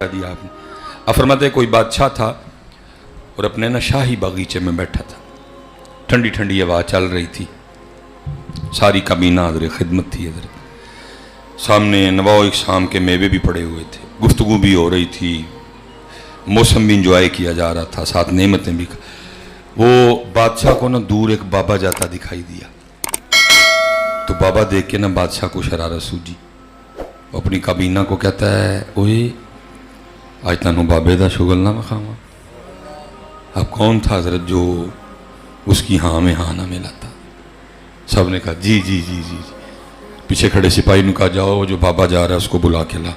दिया आपने। अब फरमाते कोई बादशाह था और अपने ना शाही बागीचे में बैठा था, ठंडी ठंडी हवा चल रही थी, सारी काबीना हज़रत खिदमत थी, हज़रत सामने नवाओ इक़साम के मेवे भी पड़े हुए थे, गुफ्तगू भी हो रही थी, मौसम भी इंजॉय किया जा रहा था, साथ नेमतें भी। वो बादशाह को ना दूर एक बाबा जाता दिखाई दिया, तो बाबा देख के ना बादशाह को शरारत सूझी, वो अपनी काबीना को कहता है ओए आज तैनू बाबे का शुगल ना विखावा। अब कौन था हजरत जो उसकी हाँ में हाँ ना मिलाता? सब ने कहा जी जी जी जी। पीछे खड़े सिपाही ने कहा जाओ जो बाबा जा रहा है उसको बुला के ला।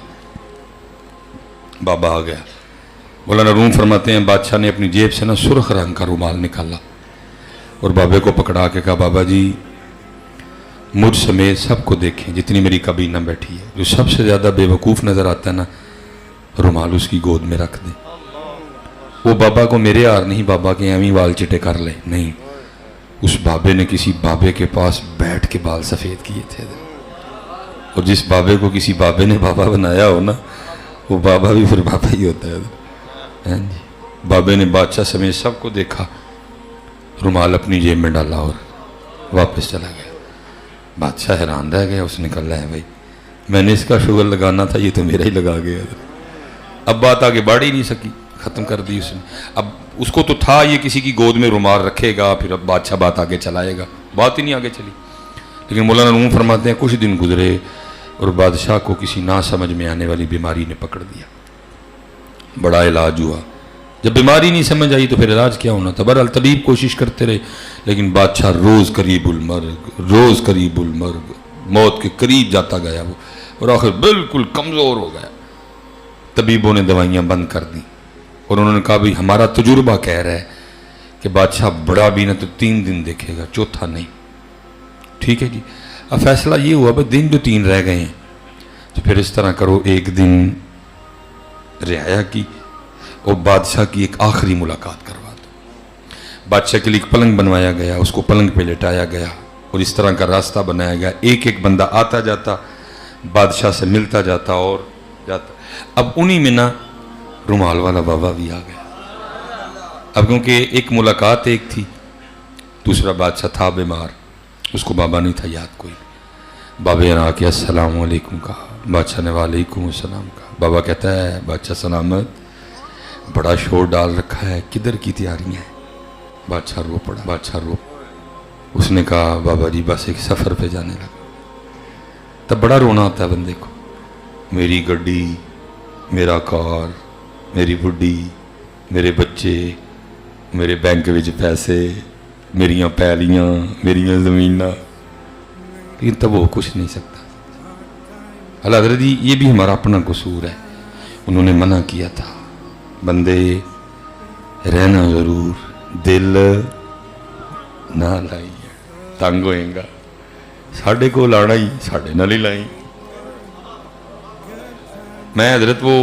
बाबा आ गया। मौलाना रूम फरमाते हैं बादशाह ने अपनी जेब से ना सुर्ख रंग का रुमाल निकाला और बाबे को पकड़ा के कहा बाबा जी मुझ समेत सबको देखें, जितनी मेरी काबीना बैठी है, जो सबसे ज़्यादा बेवकूफ़ नज़र आता है ना रुमाल उसकी गोद में रख दें। वो बाबा को मेरे हार नहीं, बाबा के एवं बाल चिटे कर ले नहीं, उस बाबे ने किसी बाबे के पास बैठ के बाल सफ़ेद किए थे। और जिस बाबे को किसी बाबे ने बाबा बनाया हो ना, वो बाबा भी फिर बाबा ही होता है। हाँ जी। बाबे ने बादशाह समेत सबको देखा, रुमाल अपनी जेब में डाला और वापस चला गया। बादशाह हैरान रह गया, उसने कहा है भाई मैंने इसका शुगर लगाना था, ये तो मेरा ही लगा गया। अब बात आगे बढ़ ही नहीं सकी, ख़त्म कर दी उसने। अब उसको तो था ये किसी की गोद में रुमाल रखेगा, फिर अब बादशाह बात आगे चलाएगा, बात ही नहीं आगे चली। लेकिन मौलाना रूम फरमाते हैं कुछ दिन गुजरे और बादशाह को किसी ना समझ में आने वाली बीमारी ने पकड़ दिया। बड़ा इलाज हुआ, जब बीमारी नहीं समझ आई तो फिर इलाज क्या होना था। बहरहाल तबीब कोशिश करते रहे, लेकिन बादशाह रोज़ करीबुल मर्ग, रोज़ करीबुल मर्ग, मौत के करीब जाता गया वो, और आखिर बिल्कुल कमज़ोर हो गया। तबीबों ने दवाइयाँ बंद कर दी और उन्होंने कहा भाई हमारा तजुर्बा कह रहा है कि बादशाह बड़ा भी ना तो 3 दिन देखेगा, चौथा नहीं। ठीक है जी। अब फैसला ये हुआ भाई दिन जो 3 रह गए हैं तो फिर इस तरह करो, एक दिन रियाया की और बादशाह की एक आखिरी मुलाकात करवा दो। बादशाह के लिए एक पलंग बनवाया गया, उसको पलंग पे लेटाया गया और इस तरह का रास्ता बनाया गया, एक एक बंदा आता जाता बादशाह से मिलता जाता और जाता। अब उन्हीं में ना रुमाल वाला बाबा भी आ गया। अब क्योंकि एक मुलाकात एक थी, दूसरा बादशाह था बीमार, उसको बाबा नहीं था याद कोई। बाबे ने आके अस्सलाम वालेकुम कहा, बादशाह ने वालेकुम अस्सलाम कहा। बाबा कहता है बादशाह सलामत, बड़ा शोर डाल रखा है, किधर की तैयारियां हैं? बादशाह रो पड़ा, बादशाह रो। उसने कहा बाबा जी बस एक सफ़र पे जाने लगा। तब बड़ा रोना आता है बंदे को, मेरी गड्डी, मेरा कार, मेरी बुढ़ी, मेरे बच्चे, मेरे बैंक विच पैसे, मेरियां पैलियां, मेरियां ज़मीनां, लेकिन तब वो कुछ नहीं सकता। अल्लाह हज़रत जी ये भी हमारा अपना कसूर है, उन्होंने मना किया था बंदे रहना ज़रूर, दिल ना लाई, तंग होएगा, साढ़े को लाना ही साढ़े नाल ही लाई। मैं हजरत वो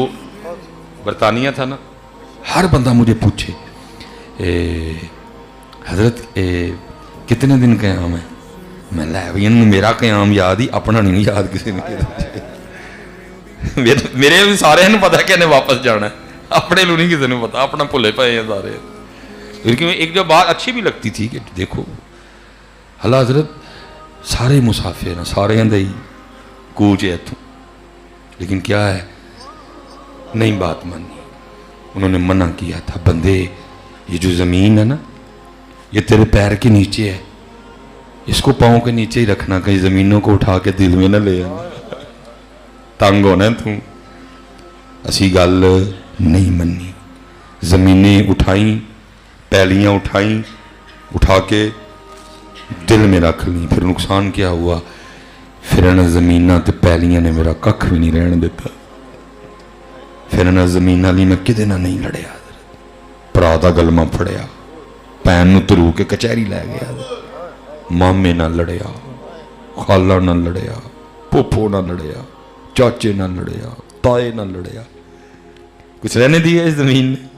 बरतानिया था ना, हर बंदा मुझे पूछे हजरत कितने दिन क़याम है? मैं लै मेरा क़याम याद ही, अपना नहीं याद किसी ने। मेरे भी सारे पता कि इन्हें वापस जाना है, अपने लोग नहीं किसी ने पता, अपना भुले पे हैं सारे। लेकिन एक जो बात अच्छी भी लगती थी कि देखो हला हजरत सारे मुसाफिर हैं, सारे ही कूच है इतों, लेकिन क्या है नहीं बात मानी। उन्होंने मना किया था बंदे ये जो ज़मीन है ना ये तेरे पैर के नीचे है, इसको पाँव के नीचे ही रखना, कहीं ज़मीनों को उठा के दिल में ना ले आना, तंग होना तू। असी गल नहीं मनी, ज़मीनें उठाई, पैलियाँ उठाई, उठा के दिल में रख ली। फिर नुकसान क्या हुआ, फिर इन्हें ज़मीनां ते पैलियाँ ने मेरा कख भी नहीं रहने देता। फिर इन्हें ज़मीनां लिए मैं किदे नाल नहीं लड़िया, भरा दा गलमा फड़िया, भैन नूं धरू के कचहरी लै गया, मामे नाल लड़िया, खाला नाल लड़िया, फूफो नाल लड़िया, चाचे नाल लड़िया, ताए नाल लड़िया, कुछ रहने दिया इस ज़मीन ने।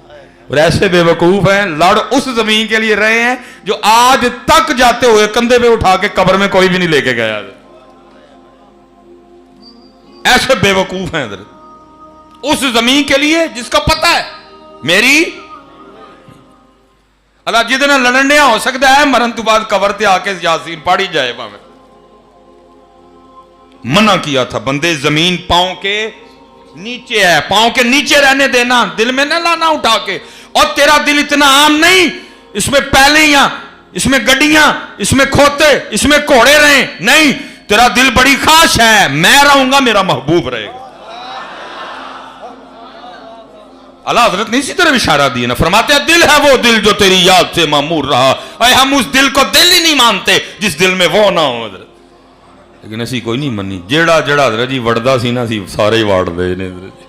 और ऐसे बेवकूफ हैं लड़ उस ज़मीन के लिए रहे हैं जो आज तक जाते हुए कंधे पे उठा के कब्र में कोई भी नहीं लेके गया। ऐसे बेवकूफ हैं इधर, اس زمین کے لیے جس کا پتہ ہے میری اللہ جہد نال لڑنیا ہو سکتا ہے مرن تو بعد قبر تے آ کے یاسین پڑھی جائے پاویں. منع کیا تھا بندے زمین پاؤں کے نیچے ہے, پاؤں کے نیچے رہنے دینا, دل میں نہ لانا اٹھا کے. اور تیرا دل اتنا عام نہیں اس میں پہلیاں, اس میں گڈیاں, اس میں کھوتے, اس میں گھوڑے رہیں, نہیں, تیرا دل بڑی خاص ہے, میں رہوں گا میرا محبوب رہے گا. اللہ حضرت نے اسی طرح اشارہ دیا نا, فرماتے ہیں دل ہے وہ دل جو تیری یاد سے معمور رہا, اے ہم اس دل کو دل ہی نہیں مانتے جس دل میں وہ نہ ہو. حضرت لیکن اسی کوئی نہیں منی, جیڑا حضرت جی وڑدا سی نا سی سارے ہی واڑ دے نے حضرت.